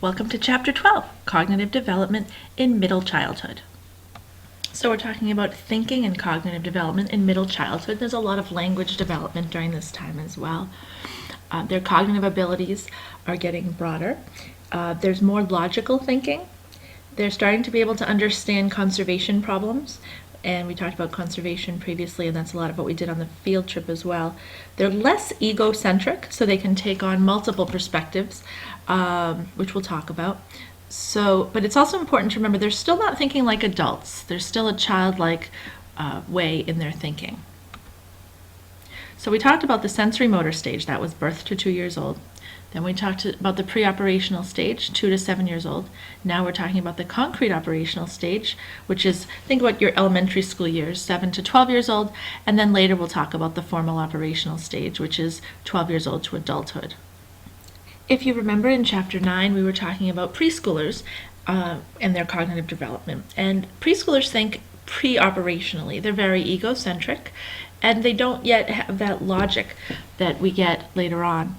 Welcome to Chapter 12, Cognitive Development in Middle Childhood. So we're talking about thinking and cognitive development in middle childhood. There's a lot of language development during this time as well. Their cognitive abilities are getting broader. There's more logical thinking. They're starting to be able to understand conservation problems. And we talked about conservation previously, and that's a lot of what we did on the field trip as well. They're less egocentric, so they can take on multiple perspectives, which we'll talk about. But it's also important to remember they're still not thinking like adults. There's still a childlike way in their thinking. So we talked about the sensory motor stage, that was birth to 2 years old. Then we talked about the pre-operational stage, 2 to 7 years old. Now we're talking about the concrete operational stage, which is, think about your elementary school years, 7 to 12 years old. And then later we'll talk about the formal operational stage, which is 12 years old to adulthood. If you remember in Chapter 9, we were talking about preschoolers and their cognitive development. And preschoolers think pre-operationally. They're very egocentric, and they don't yet have that logic that we get later on.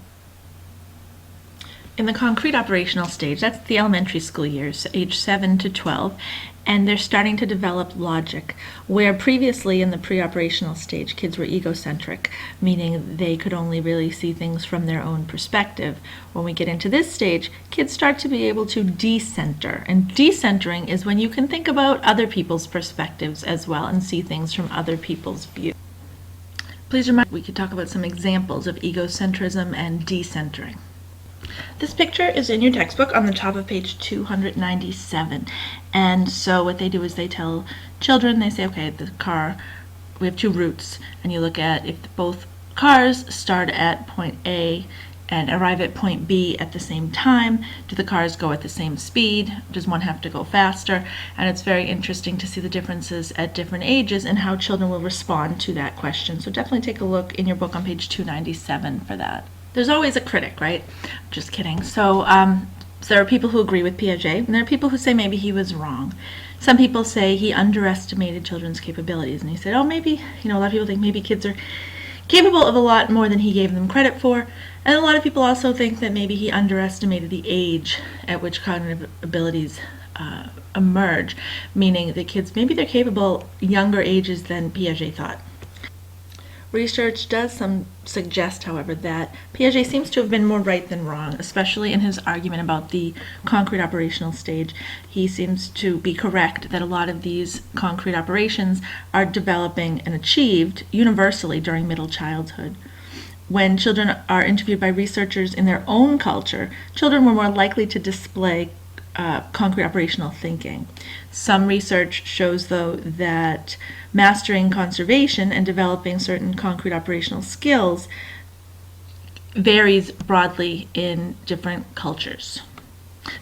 In the concrete operational stage, that's the elementary school years, age 7 to 12, and they're starting to develop logic, where previously in the pre-operational stage, kids were egocentric, meaning they could only really see things from their own perspective. When we get into this stage, kids start to be able to decenter, and decentering is when you can think about other people's perspectives as well and see things from other people's view. Please remember, we could talk about some examples of egocentrism and decentering. This picture is in your textbook on the top of page 297. And so what they do is they tell children, they say, okay, the car, we have two routes. And you look at if both cars start at point A and arrive at point B at the same time, do the cars go at the same speed? Does one have to go faster? And it's very interesting to see the differences at different ages and how children will respond to that question. So definitely take a look in your book on page 297 for that. There's always a critic, right? Just kidding. So there are people who agree with Piaget, and there are people who say maybe he was wrong. Some people say he underestimated children's capabilities, and he said, oh, maybe, a lot of people think maybe kids are capable of a lot more than he gave them credit for. And a lot of people also think that maybe he underestimated the age at which cognitive abilities emerge, meaning that kids, maybe they're capable younger ages than Piaget thought. Research does suggest, however, that Piaget seems to have been more right than wrong, especially in his argument about the concrete operational stage. He seems to be correct that a lot of these concrete operations are developing and achieved universally during middle childhood. When children are interviewed by researchers in their own culture, children were more likely to display concrete operational thinking. Some research shows, though, that mastering conservation and developing certain concrete operational skills varies broadly in different cultures.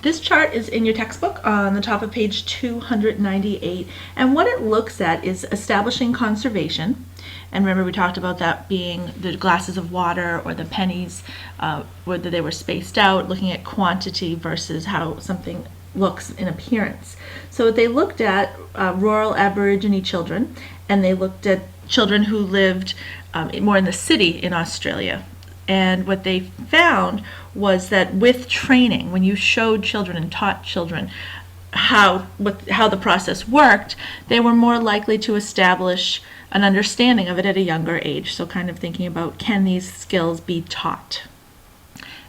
This chart is in your textbook on the top of page 298, and what it looks at is establishing conservation. And remember, we talked about that being the glasses of water or the pennies, whether they were spaced out, looking at quantity versus how something looks in appearance. So they looked at rural Aborigine children, and they looked at children who lived more in the city in Australia. And what they found was that with training, when you showed children and taught children how the process worked, they were more likely to establish an understanding of it at a younger age. So kind of thinking about, can these skills be taught?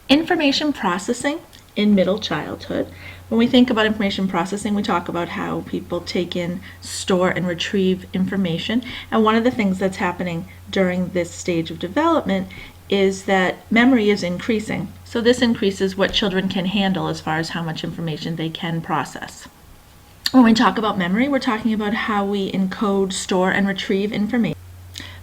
Information processing in middle childhood. When we think about information processing, we talk about how people take in, store, and retrieve information. And one of the things that's happening during this stage of development is that memory is increasing. So this increases what children can handle as far as how much information they can process. When we talk about memory, we're talking about how we encode, store, and retrieve information.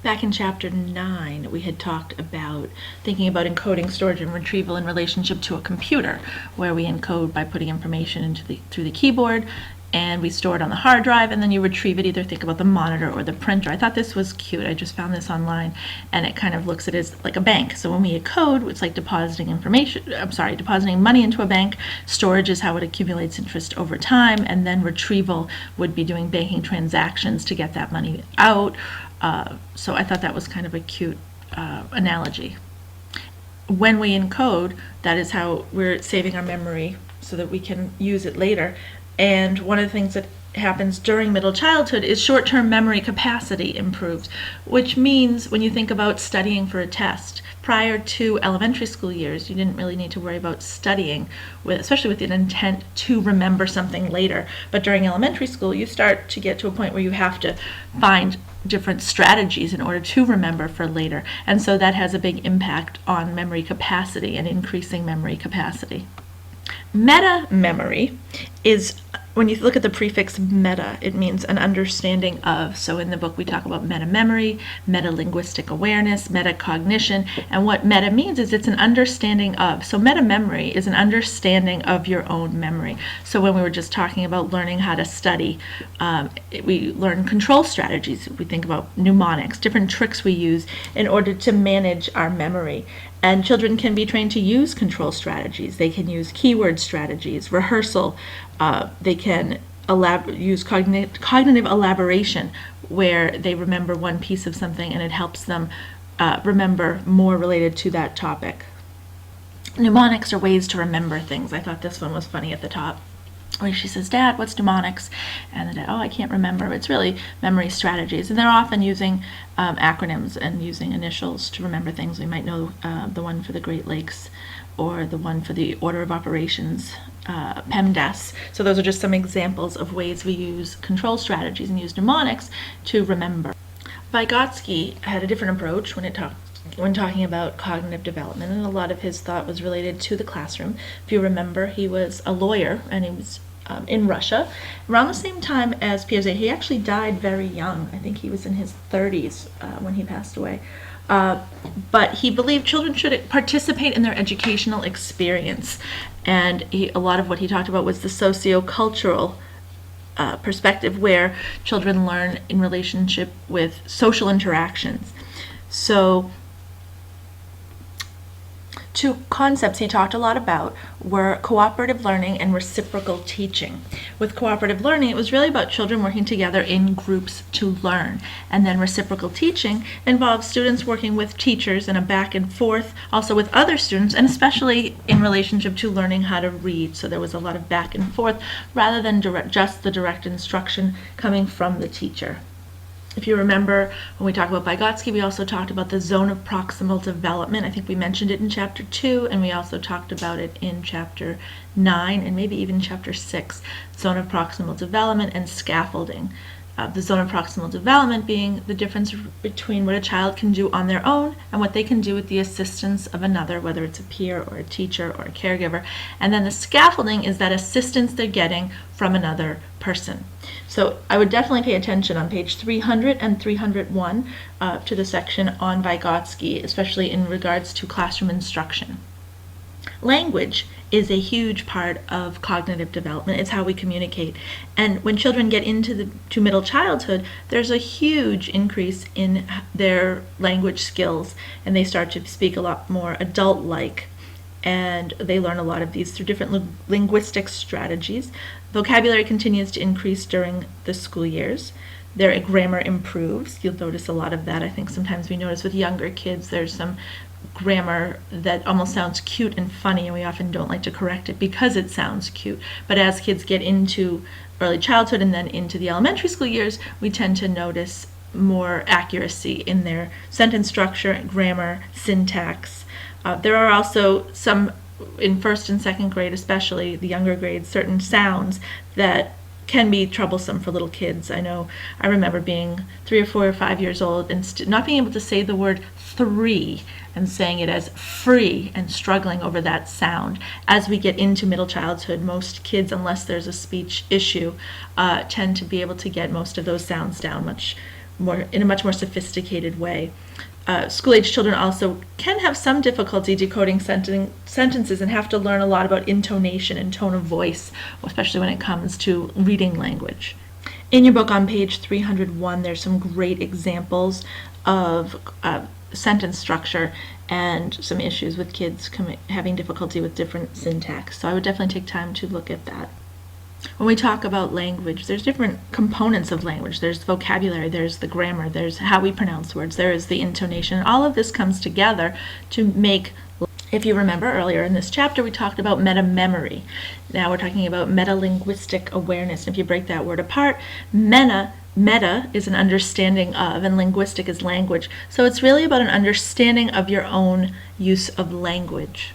Back in Chapter 9, we had talked about thinking about encoding, storage, and retrieval in relationship to a computer, where we encode by putting information through the keyboard, and we store it on the hard drive, and then you retrieve it, either think about the monitor or the printer. I thought this was cute. I just found this online, and it kind of looks at it as like a bank. So when we code, it's like depositing money into a bank. Storage is how it accumulates interest over time, and then retrieval would be doing banking transactions to get that money out. So I thought that was kind of a cute analogy. when we encode, that is how we're saving our memory so that we can use it later. And one of the things that happens during middle childhood is short-term memory capacity improves, which means when you think about studying for a test, prior to elementary school years, you didn't really need to worry about studying, especially with an intent to remember something later. But during elementary school, you start to get to a point where you have to find different strategies in order to remember for later. And so that has a big impact on memory capacity and increasing memory capacity. Meta memory is, when you look at the prefix meta, it means an understanding of. So in the book we talk about meta memory, meta linguistic awareness, metacognition, and what meta means is it's an understanding of. So meta memory is an understanding of your own memory. So when we were just talking about learning how to study, we learn control strategies. We think about mnemonics, different tricks we use in order to manage our memory. And children can be trained to use control strategies. They can use keyword strategies, rehearsal. They can use cognitive elaboration, where they remember one piece of something and it helps them remember more related to that topic. Mnemonics are ways to remember things. I thought this one was funny at the top, where she says, "Dad, what's mnemonics?" And the dad, "Oh, I can't remember." It's really memory strategies. And they're often using acronyms and using initials to remember things. We might know the one for the Great Lakes or the one for the Order of Operations, PEMDAS. So those are just some examples of ways we use control strategies and use mnemonics to remember. Vygotsky had a different approach when talking about cognitive development, and a lot of his thought was related to the classroom. If you remember, he was a lawyer, and he was in Russia around the same time as Piaget. He actually died very young. I think he was in his 30s when he passed away. But he believed children should participate in their educational experience, and a lot of what he talked about was the socio-cultural perspective, where children learn in relationship with social interactions. So two concepts he talked a lot about were cooperative learning and reciprocal teaching. With cooperative learning, it was really about children working together in groups to learn. And then reciprocal teaching involves students working with teachers in a back and forth, also with other students, and especially in relationship to learning how to read. So there was a lot of back and forth rather than just the direct instruction coming from the teacher. If you remember, when we talked about Vygotsky, we also talked about the zone of proximal development. I think we mentioned it in Chapter 2, and we also talked about it in Chapter 9, and maybe even Chapter 6, zone of proximal development and scaffolding. The zone of proximal development being the difference between what a child can do on their own and what they can do with the assistance of another, whether it's a peer or a teacher or a caregiver. And then the scaffolding is that assistance they're getting from another person. So I would definitely pay attention on page 300 and 301 to the section on Vygotsky, especially in regards to classroom instruction. Language is a huge part of cognitive development. It's how we communicate. And when children get into middle childhood, there's a huge increase in their language skills, and they start to speak a lot more adult-like. And they learn a lot of these through different linguistic strategies. Vocabulary continues to increase during the school years. Their grammar improves. You'll notice a lot of that. I think sometimes we notice with younger kids there's some grammar that almost sounds cute and funny, and we often don't like to correct it because it sounds cute. But as kids get into early childhood and then into the elementary school years, we tend to notice more accuracy in their sentence structure, grammar, syntax. There are also some, in first and second grade, especially the younger grades, certain sounds that can be troublesome for little kids. I remember being 3 or 4 or 5 years old and not being able to say the word three and saying it as free and struggling over that sound. As we get into middle childhood, most kids, unless there's a speech issue, tend to be able to get most of those sounds down in a much more sophisticated way. School-age children also can have some difficulty decoding sentences and have to learn a lot about intonation and tone of voice, especially when it comes to reading language. In your book on page 301, there's some great examples of sentence structure and some issues with kids having difficulty with different syntax. So I would definitely take time to look at that. When we talk about language, there's different components of language. There's vocabulary, there's the grammar, there's how we pronounce words, there is the intonation. All of this comes together to make If you remember earlier in this chapter, we talked about meta-memory. Now we're talking about meta-linguistic awareness. If you break that word apart, meta is an understanding of, and linguistic is language. So it's really about an understanding of your own use of language.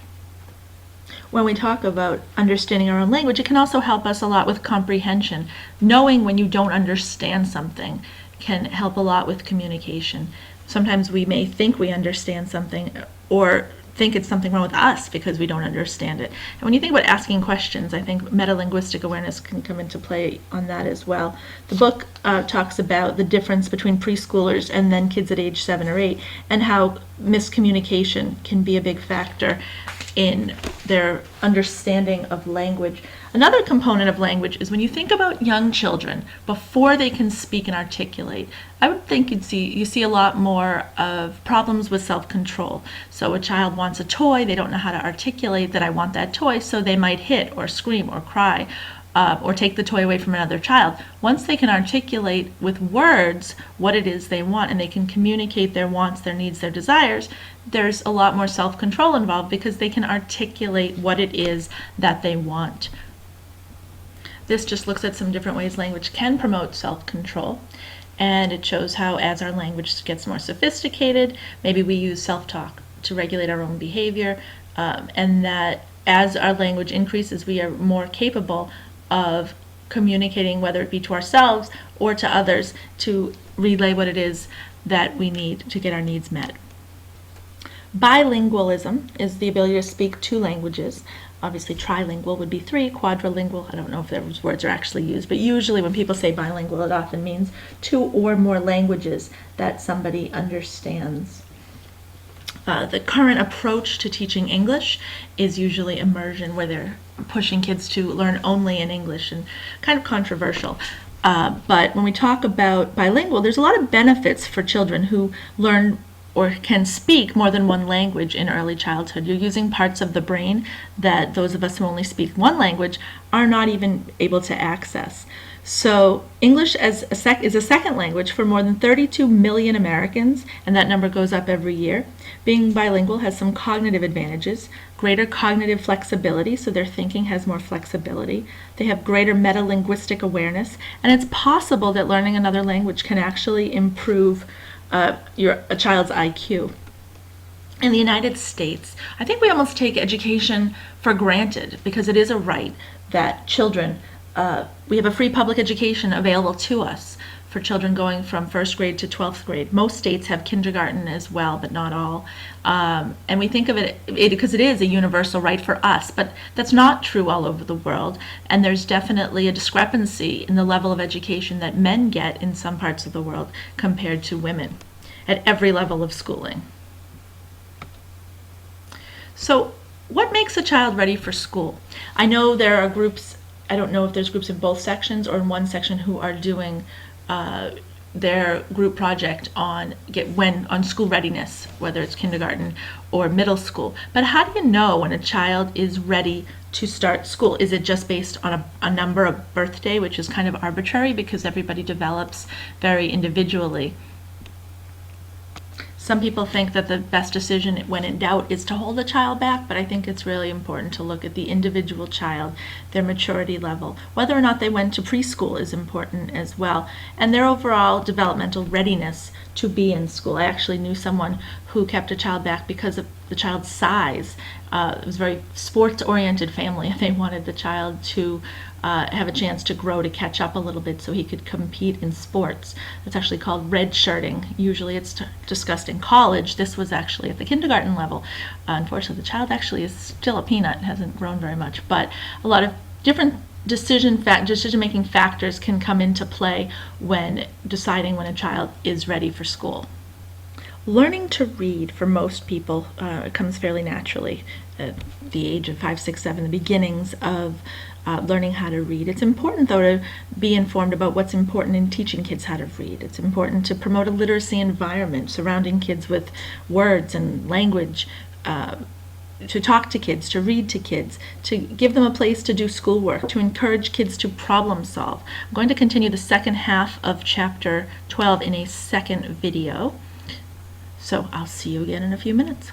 When we talk about understanding our own language, it can also help us a lot with comprehension. Knowing when you don't understand something can help a lot with communication. Sometimes we may think we understand something or think it's something wrong with us because we don't understand it. And when you think about asking questions, I think metalinguistic awareness can come into play on that as well. The book talks about the difference between preschoolers and then kids at age 7 or 8, and how miscommunication can be a big factor in their understanding of language. Another component of language is when you think about young children before they can speak and articulate, I would think you see a lot more of problems with self-control. So a child wants a toy, they don't know how to articulate that I want that toy, so they might hit or scream or cry or take the toy away from another child. Once they can articulate with words what it is they want and they can communicate their wants, their needs, their desires, there's a lot more self-control involved because they can articulate what it is that they want. This just looks at some different ways language can promote self-control, and it shows how as our language gets more sophisticated, maybe we use self-talk to regulate our own behavior, and that as our language increases, we are more capable of communicating, whether it be to ourselves or to others, to relay what it is that we need to get our needs met. Bilingualism is the ability to speak 2 languages. Obviously, trilingual would be 3, quadrilingual, I don't know if those words are actually used, but usually when people say bilingual, it often means 2 or more languages that somebody understands. The current approach to teaching English is usually immersion, where they're pushing kids to learn only in English, and kind of controversial. But when we talk about bilingual, there's a lot of benefits for children who learn or can speak more than one language in early childhood. You're using parts of the brain that those of us who only speak one language are not even able to access. So English is a second language for more than 32 million Americans, and that number goes up every year. Being bilingual has some cognitive advantages: greater cognitive flexibility, so their thinking has more flexibility. They have greater metalinguistic awareness, and it's possible that learning another language can actually improve a child's IQ. In the United States, I think we almost take education for granted because it is a right that children, we have a free public education available to us for children going from 1st grade to 12th grade. Most states have kindergarten as well, but not all. And we think of it because it is a universal right for us, but that's not true all over the world. And there's definitely a discrepancy in the level of education that men get in some parts of the world compared to women at every level of schooling. So what makes a child ready for school? I know there are groups, I don't know if there's groups in both sections or in one section, who are doing their group project on school readiness, whether it's kindergarten or middle school. But how do you know when a child is ready to start school? Is it just based on a number, a birthday, which is kind of arbitrary because everybody develops very individually? Some people think that the best decision when in doubt is to hold a child back, but I think it's really important to look at the individual child, their maturity level. Whether or not they went to preschool is important as well, and their overall developmental readiness to be in school. I actually knew someone who kept a child back because of the child's size. It was a very sports-oriented family. They wanted the child to have a chance to grow, to catch up a little bit so he could compete in sports. It's actually called redshirting. Usually it's discussed in college. This was actually at the kindergarten level. Unfortunately, the child actually is still a peanut, hasn't grown very much, but a lot of different decision-making factors can come into play when deciding when a child is ready for school. Learning to read for most people comes fairly naturally at the age of 5, 6, 7, the beginnings of learning how to read. It's important, though, to be informed about what's important in teaching kids how to read. It's important to promote a literacy environment surrounding kids with words and language, to talk to kids, to read to kids, to give them a place to do schoolwork, to encourage kids to problem solve. I'm going to continue the second half of chapter 12 in a second video. So I'll see you again in a few minutes.